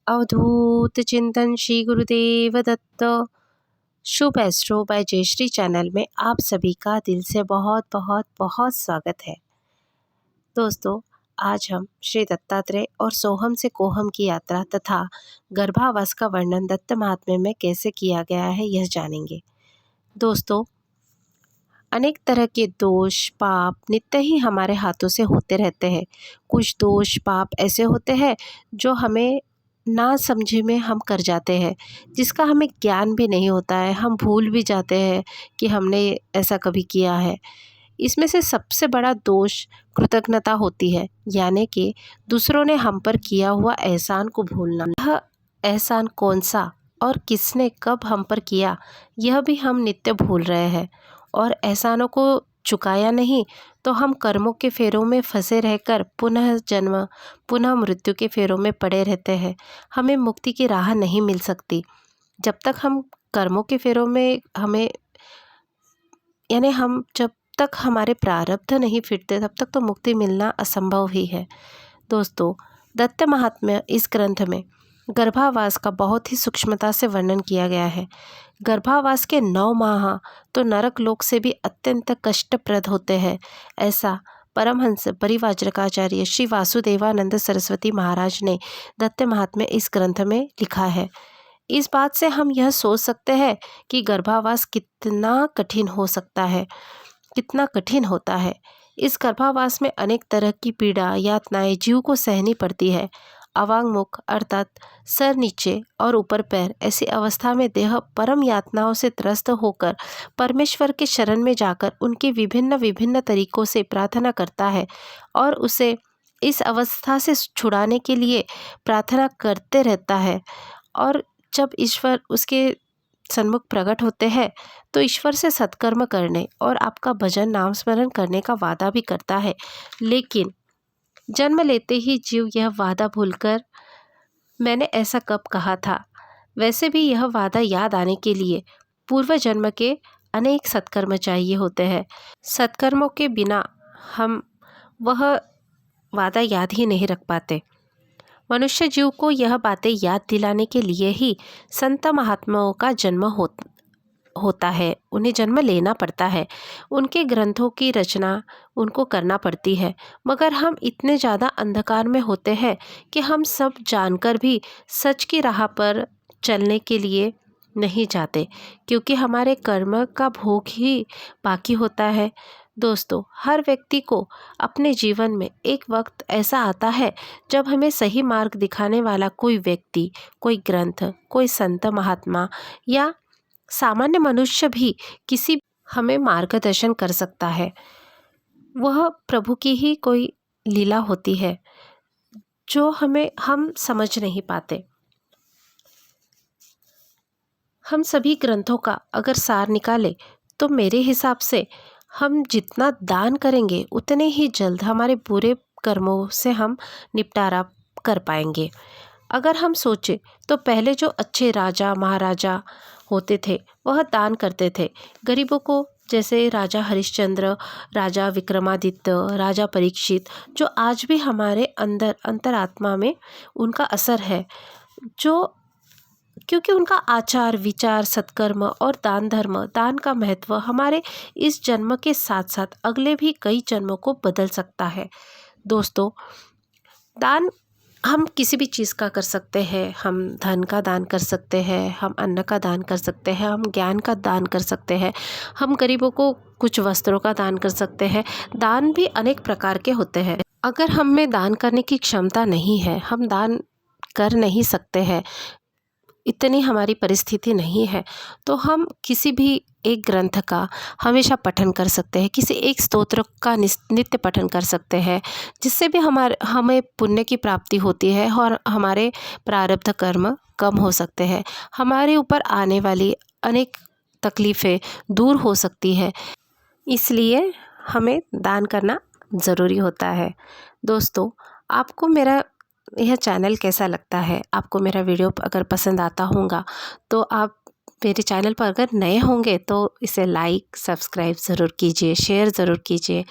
अवधूत चिंतन श्री गुरुदेव दत्त। शुभ astro bye Jayashree channel में आप सभी का दिल से बहुत बहुत बहुत स्वागत है। दोस्तों, आज हम श्री दत्तात्रेय और सोहम से कोहम की यात्रा तथा गर्भावास का वर्णन दत्त महात्म्य में कैसे किया गया है यह जानेंगे। दोस्तों, अनेक तरह के दोष पाप नित्य ही हमारे हाथों से होते रहते हैं। कुछ दोष पाप ऐसे होते हैं जो हमें ना समझे में हम कर जाते हैं, जिसका हमें ज्ञान भी नहीं होता है। हम भूल भी जाते हैं कि हमने ऐसा कभी किया है। इसमें से सबसे बड़ा दोष कृतज्ञता होती है, यानी कि दूसरों ने हम पर किया हुआ एहसान को भूलना। यह एहसान कौन सा और किसने कब हम पर किया, यह भी हम नित्य भूल रहे हैं। और एहसानों को चुकाया नहीं तो हम कर्मों के फेरों में फंसे रहकर पुनः जन्म पुनः मृत्यु के फेरों में पड़े रहते हैं। हमें मुक्ति की राह नहीं मिल सकती जब तक हम कर्मों के फेरों में हम जब तक हमारे प्रारब्ध नहीं फिरते तब तक तो मुक्ति मिलना असंभव ही है। दोस्तों, दत्त महात्म्य इस ग्रंथ में गर्भावास का बहुत ही सूक्ष्मता से वर्णन किया गया है। गर्भावास के 9 माह तो नरक लोक से भी अत्यंत कष्टप्रद होते हैं, ऐसा परमहंस परिव्राजकाचार्य श्री वासुदेवानंद सरस्वती महाराज ने दत्त महात्म्य इस ग्रंथ में लिखा है। इस बात से हम यह सोच सकते हैं कि गर्भावास कितना कठिन हो सकता है, कितना कठिन होता है। इस गर्भावास में अनेक तरह की पीड़ा यातनाएं जीव को सहनी पड़ती है। अवांग मुख अर्थात सर नीचे और ऊपर पैर, ऐसी अवस्था में देह परम यातनाओं से त्रस्त होकर परमेश्वर के शरण में जाकर उनकी विभिन्न विभिन्न तरीकों से प्रार्थना करता है और उसे इस अवस्था से छुड़ाने के लिए प्रार्थना करते रहता है। और जब ईश्वर उसके सन्मुख प्रकट होते हैं तो ईश्वर से सत्कर्म करने और आपका भजन नाम स्मरण करने का वादा भी करता है। लेकिन जन्म लेते ही जीव यह वादा भूलकर मैंने ऐसा कब कहा था, वैसे भी यह वादा याद आने के लिए पूर्व जन्म के अनेक सत्कर्म चाहिए होते हैं। सत्कर्मों के बिना हम वह वादा याद ही नहीं रख पाते। मनुष्य जीव को यह बातें याद दिलाने के लिए ही संत महात्माओं का जन्म होता है, उन्हें जन्म लेना पड़ता है, उनके ग्रंथों की रचना उनको करना पड़ती है। मगर हम इतने ज़्यादा अंधकार में होते हैं कि हम सब जानकर भी सच की राह पर चलने के लिए नहीं जाते, क्योंकि हमारे कर्म का भोग ही बाकी होता है। दोस्तों, हर व्यक्ति को अपने जीवन में एक वक्त ऐसा आता है जब हमें सही मार्ग दिखाने वाला कोई व्यक्ति, कोई ग्रंथ, कोई संत महात्मा या सामान्य मनुष्य भी किसी हमें मार्गदर्शन कर सकता है। वह प्रभु की ही कोई लीला होती है जो हम समझ नहीं पाते। हम सभी ग्रंथों का अगर सार निकाले तो मेरे हिसाब से हम जितना दान करेंगे उतने ही जल्द हमारे बुरे कर्मों से हम निपटारा कर पाएंगे। अगर हम सोचें तो पहले जो अच्छे राजा महाराजा होते थे वह दान करते थे गरीबों को, जैसे राजा हरिश्चंद्र, राजा विक्रमादित्य, राजा परीक्षित, जो आज भी हमारे अंदर अंतरात्मा में उनका असर है, जो क्योंकि उनका आचार विचार सत्कर्म और दान धर्म, दान का महत्व हमारे इस जन्म के साथ साथ अगले भी कई जन्मों को बदल सकता है। दोस्तों, दान हम किसी भी चीज़ का कर सकते हैं। हम धन का दान कर सकते हैं, हम अन्न का दान कर सकते हैं, हम ज्ञान का दान कर सकते हैं, हम गरीबों को कुछ वस्त्रों का दान कर सकते हैं। दान भी अनेक प्रकार के होते हैं। अगर हम में दान करने की क्षमता नहीं है, हम दान कर नहीं सकते हैं, इतनी हमारी परिस्थिति नहीं है, तो हम किसी भी एक ग्रंथ का हमेशा पठन कर सकते हैं, किसी एक स्तोत्र का नित्य पठन कर सकते हैं, जिससे भी हमें पुण्य की प्राप्ति होती है और हमारे प्रारब्ध कर्म कम हो सकते हैं, हमारे ऊपर आने वाली अनेक तकलीफ़ें दूर हो सकती है। इसलिए हमें दान करना ज़रूरी होता है। दोस्तों, आपको मेरा यह चैनल कैसा लगता है? आपको मेरा वीडियो अगर पसंद आता होगा तो आप मेरे चैनल पर अगर नए होंगे तो इसे लाइक सब्सक्राइब ज़रूर कीजिए, शेयर ज़रूर कीजिए।